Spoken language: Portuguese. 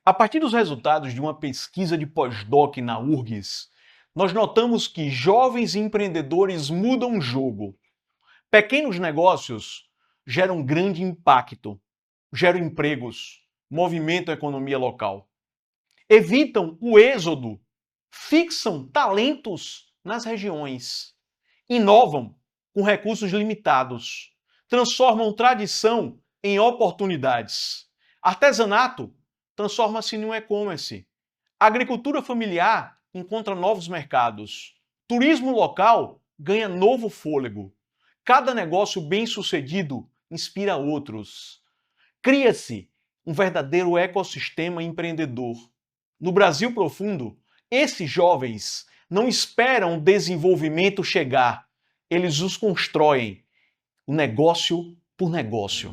A partir dos resultados de uma pesquisa de pós-doc na URGS, nós notamos que jovens empreendedores mudam o jogo. Pequenos negócios geram grande impacto, geram empregos, movimentam a economia local. Evitam o êxodo, fixam talentos nas regiões, inovam com recursos limitados, transformam tradição em oportunidades. Artesanato transforma-se em um e-commerce. Agricultura familiar encontra novos mercados. Turismo local ganha novo fôlego. Cada negócio bem-sucedido inspira outros. Cria-se um verdadeiro ecossistema empreendedor. No Brasil profundo, esses jovens não esperam o desenvolvimento chegar, eles os constroem, o negócio por negócio.